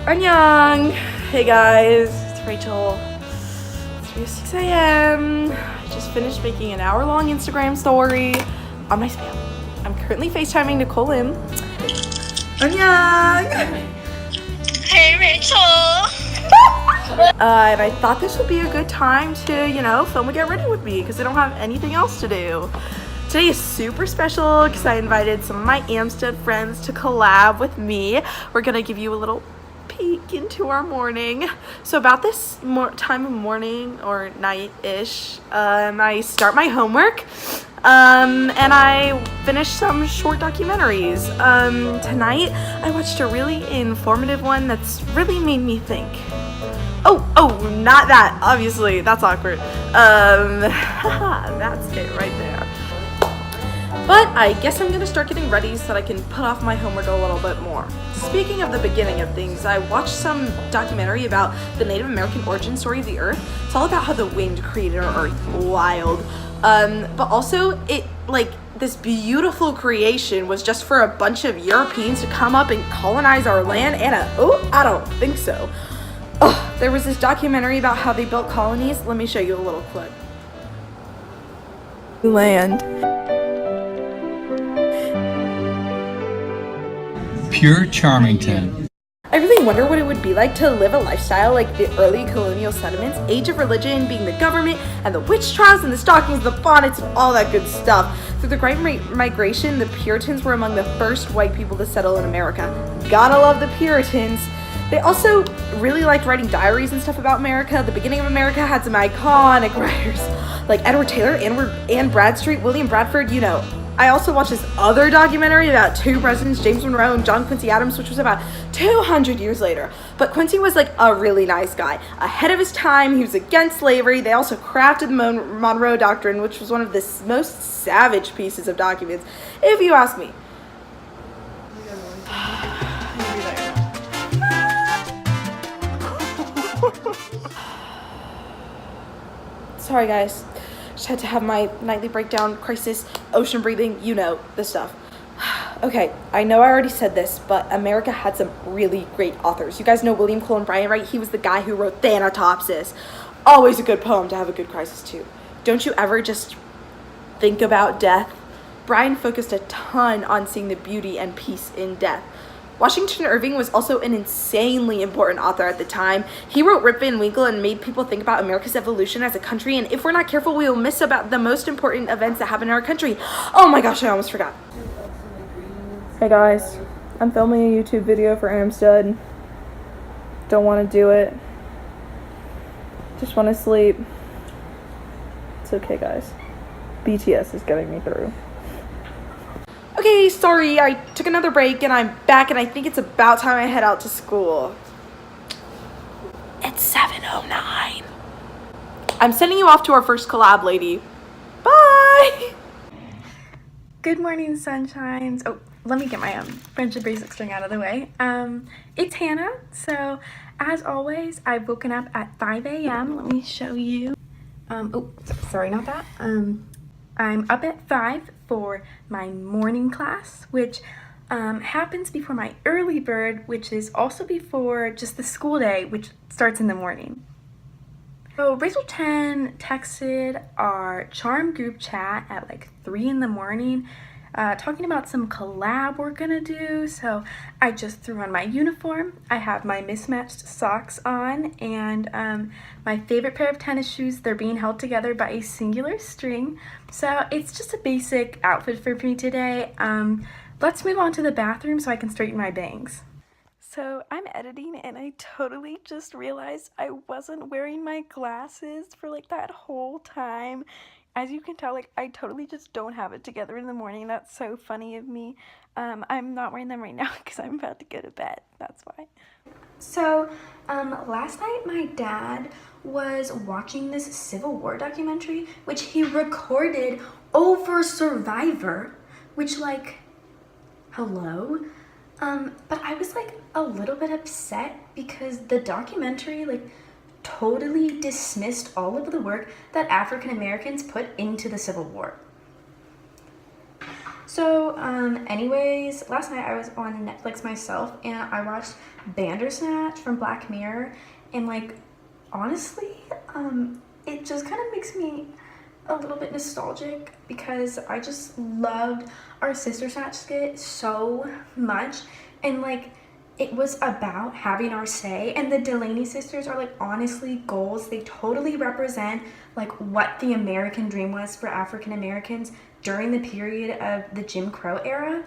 Annyeong! Hey guys, it's Rachel. It's 3:06 a.m. I just finished making an hour-long Instagram story on my spam. I'm currently FaceTiming Nicole Lim. Annyeong! Hey Rachel! And I thought this would be a good time to, film and get ready with me because I don't have anything else to do. Today is super special because I invited some of my AMSTUD friends to collab with me. We're gonna give you a little peek into our morning. So about this time of morning or night-ish, I start my homework and I finish some short documentaries. Tonight I watched a really informative one that's really made me think. Oh, not that, obviously, that's awkward. That's it right there. But I guess I'm gonna start getting ready so that I can put off my homework a little bit more. Speaking of the beginning of things, I watched some documentary about the Native American origin story of the Earth. It's all about how the wind created our Earth. Wild. But also, this beautiful creation was just for a bunch of Europeans to come up and colonize our land, and I don't think so. There was this documentary about how they built colonies. Let me show you a little clip. Land. Pure Charmington. I really wonder what it would be like to live a lifestyle like the early colonial settlements, age of religion being the government, and the witch trials and the stockings, the bonnets, and all that good stuff. Through the Great Migration, the Puritans were among the first white people to settle in America. Gotta love the Puritans. They also really liked writing diaries and stuff about America. The beginning of America had some iconic writers like Edward Taylor, Anne Bradstreet, William Bradford, I also watched this other documentary about two presidents, James Monroe and John Quincy Adams, which was about 200 years later. But Quincy was like a really nice guy. Ahead of his time, he was against slavery. They also crafted the Monroe Doctrine, which was one of the most savage pieces of documents, if you ask me. Sorry guys, just had to have my nightly breakdown, crisis, ocean breathing, the stuff. Okay, I know I already said this, but America had some really great authors. You guys know William Cullen Bryant, right? He was the guy who wrote Thanatopsis. Always a good poem to have a good crisis too. Don't you ever just think about death? Bryant focused a ton on seeing the beauty and peace in death. Washington Irving was also an insanely important author at the time. He wrote Rip Van Winkle and made people think about America's evolution as a country, and if we're not careful, we will miss about the most important events that happen in our country. Oh my gosh, I almost forgot. Hey guys, I'm filming a YouTube video for AMSTUD. Don't want to do it. Just want to sleep. It's okay guys. BTS is getting me through. Okay, sorry, I took another break and I'm back and I think it's about time I head out to school. It's 7:09. I'm sending you off to our first collab, lady. Bye! Good morning, sunshines. Oh, let me get my friendship basics thing out of the way. It's Hannah. So, as always, I've woken up at 5 a.m. Let me show you. Sorry, not that. I'm up at 5 for my morning class, which happens before my early bird, which is also before just the school day, which starts in the morning. So Rachel Chen texted our charm group chat at like 3 in the morning, talking about some collab we're gonna do. So I just threw on my uniform. I have my mismatched socks on and my favorite pair of tennis shoes. They're being held together by a singular string. So it's just a basic outfit for me today. Let's move on to the bathroom so I can straighten my bangs. So I'm editing and I totally just realized I wasn't wearing my glasses for like that whole time. As you can tell, I totally just don't have it together in the morning. That's so funny of me. I'm not wearing them right now because I'm about to go to bed. That's why. So, last night my dad was watching this Civil War documentary, which he recorded over Survivor, which hello? But I was a little bit upset because the documentary totally dismissed all of the work that African Americans put into the Civil War. So, anyways, last night I was on Netflix myself and I watched Bandersnatch from Black Mirror, and like, honestly, it just kind of makes me a little bit nostalgic because I just loved our Sister Snatch skit so much, and like, it was about having our say, and the Delaney sisters are like honestly goals. They totally represent like what the American dream was for African Americans during the period of the Jim Crow era.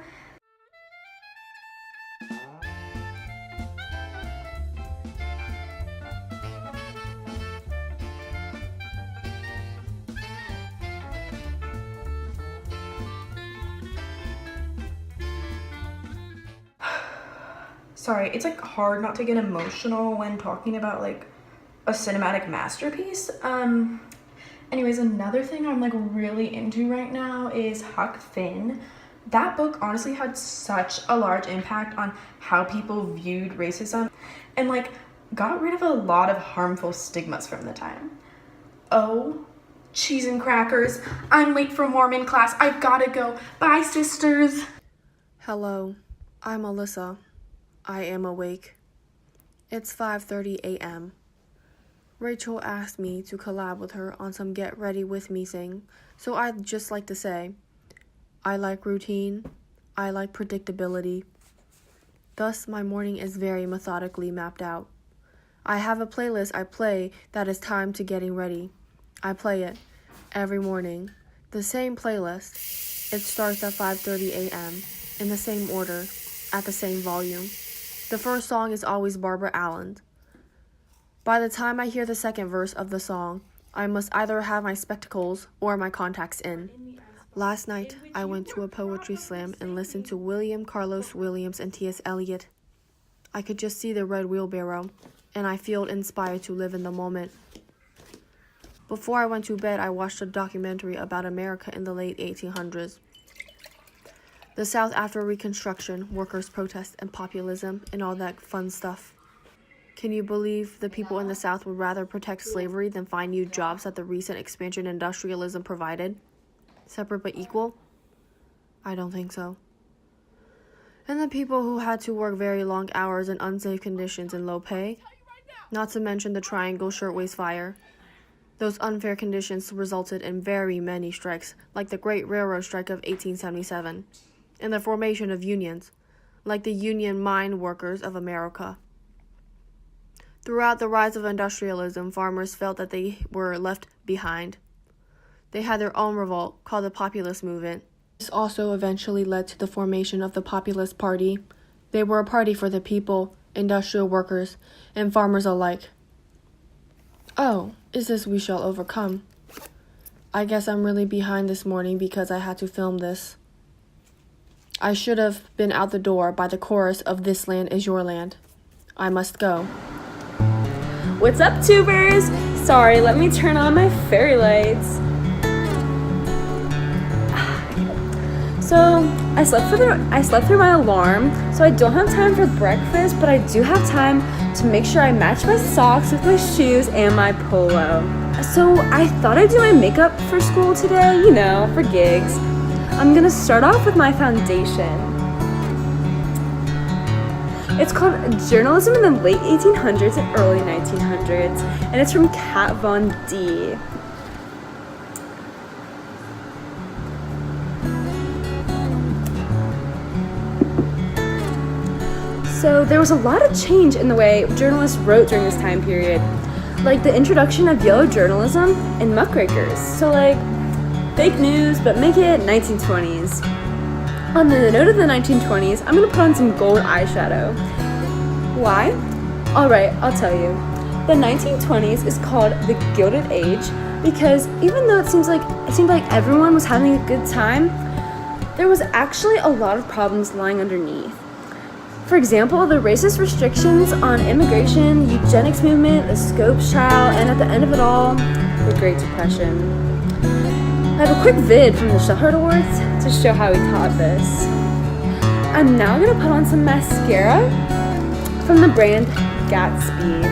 Sorry, it's like hard not to get emotional when talking about like a cinematic masterpiece. Anyways, another thing I'm like really into right now is Huck Finn. That book honestly had such a large impact on how people viewed racism and like got rid of a lot of harmful stigmas from the time. Oh, cheese and crackers. I'm late for Mormon class. I've gotta go. Bye, sisters. Hello, I'm Alyssa. I am awake. It's 5:30 a.m. Rachel asked me to collab with her on some Get Ready With Me thing, so I'd just like to say, I like routine, I like predictability. Thus, my morning is very methodically mapped out. I have a playlist I play that is timed to getting ready. I play it every morning. The same playlist. It starts at 5:30 a.m. in the same order, at the same volume. The first song is always Barbara Allen. By the time I hear the second verse of the song, I must either have my spectacles or my contacts in. Last night, I went to a poetry slam and listened to William Carlos Williams and T.S. Eliot. I could just see the red wheelbarrow, and I feel inspired to live in the moment. Before I went to bed, I watched a documentary about America in the late 1800s. The South after Reconstruction, workers' protest, and populism, and all that fun stuff. Can you believe the people in the South would rather protect slavery than find new jobs that the recent expansion industrialism provided? Separate but equal? I don't think so. And the people who had to work very long hours in unsafe conditions and low pay? Not to mention the Triangle Shirtwaist Fire. Those unfair conditions resulted in very many strikes, like the Great Railroad Strike of 1877, and the formation of unions, like the Union Mine Workers of America. Throughout the rise of industrialism, farmers felt that they were left behind. They had their own revolt, called the Populist Movement. This also eventually led to the formation of the Populist Party. They were a party for the people, industrial workers, and farmers alike. Oh, is this We Shall Overcome? I guess I'm really behind this morning because I had to film this. I should have been out the door by the chorus of This Land Is Your Land. I must go. What's up, tubers? Sorry, let me turn on my fairy lights. So, I slept through my alarm, so I don't have time for breakfast, but I do have time to make sure I match my socks with my shoes and my polo. So, I thought I'd do my makeup for school today, you know, for gigs. I'm gonna start off with my foundation. It's called Journalism in the Late 1800s and Early 1900s, and it's from Kat Von D. So there was a lot of change in the way journalists wrote during this time period, like the introduction of yellow journalism and muckrakers. So like fake news, but make it 1920s. On the note of the 1920s, I'm gonna put on some gold eyeshadow. Why? Alright, I'll tell you. The 1920s is called the Gilded Age because even though it seemed like everyone was having a good time, there was actually a lot of problems lying underneath. For example, the racist restrictions on immigration, eugenics movement, the Scopes trial, and at the end of it all, the Great Depression. I have a quick vid from the Shellheart Awards to show how we taught this. I'm now going to put on some mascara from the brand Gatsby.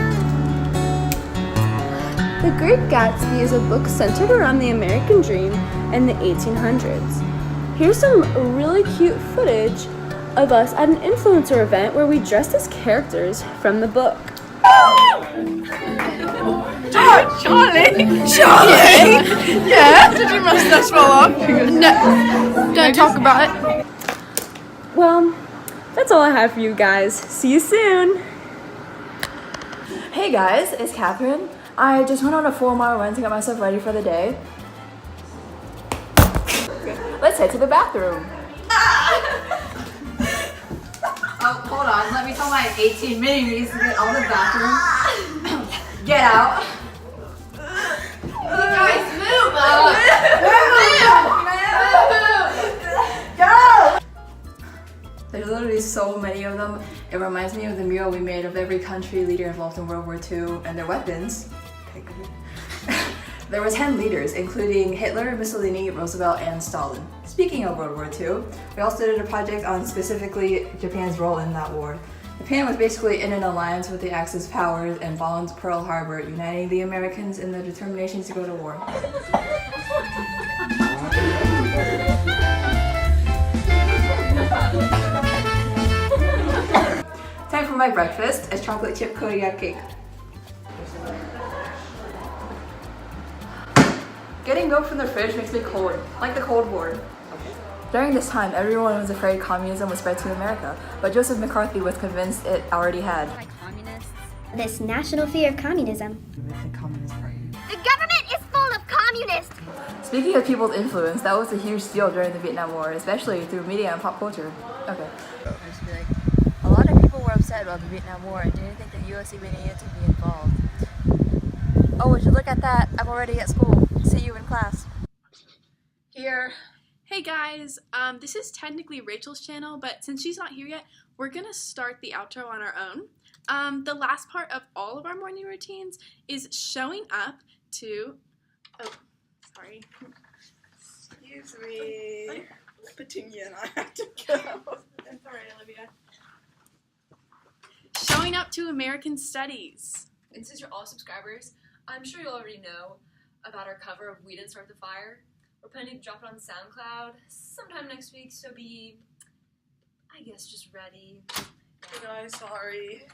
The Great Gatsby is a book centered around the American dream in the 1800s. Here's some really cute footage of us at an influencer event where we dressed as characters from the book. Charlie! Yeah? Did your mustache fall off? No. Don't talk about it. Well, that's all I have for you guys. See you soon! Hey guys, it's Catherine. I just went on a 4-mile run to get myself ready for the day. Let's head to the bathroom. Oh, hold on. Let me tell my 18 mini-me's to get out of the bathroom. Get out. You guys move! Go! There's literally so many of them. It reminds me of the mural we made of every country leader involved in World War II and their weapons. There were 10 leaders, including Hitler, Mussolini, Roosevelt, and Stalin. Speaking of World War II, we also did a project on specifically Japan's role in that war. Japan was basically in an alliance with the Axis powers and bombed Pearl Harbor, uniting the Americans in their determination to go to war. Time for my breakfast, a chocolate chip Kodiak cake. Getting milk from the fridge makes me cold, like the Cold War. During this time, everyone was afraid communism would spread to America, but Joseph McCarthy was convinced it already had. This national fear of communism. The government is full of communists! Speaking of people's influence, that was a huge deal during the Vietnam War, especially through media and pop culture. Okay. A lot of people were upset about the Vietnam War and didn't think the US even needed to be involved. Oh, would you look at that? I'm already at school. See you in class. Here. Hey guys, this is technically Rachel's channel, but since she's not here yet, we're gonna start the outro on our own. The last part of all of our morning routines is showing up to, oh, sorry. Excuse me. Petunia and I have to go. That's alright, Olivia. Showing up to American Studies. And since you're all subscribers, I'm sure you already know about our cover of We Didn't Start the Fire. We're planning to drop it on SoundCloud sometime next week, so be, I guess, just ready. Hey guys, sorry.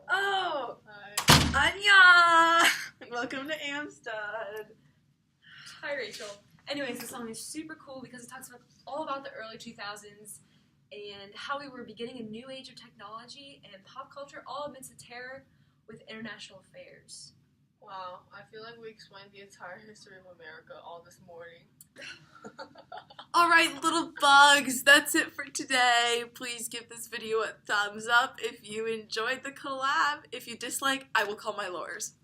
Oh! Anya! Welcome to AMSTUD. Hi, Rachel. Anyways, this song is super cool because it talks about all about the early 2000s and how we were beginning a new age of technology and pop culture all amidst the terror with international affairs. Wow, I feel like we explained the entire history of America all this morning. Alright, little bugs, that's it for today. Please give this video a thumbs up if you enjoyed the collab. If you dislike, I will call my lawyers.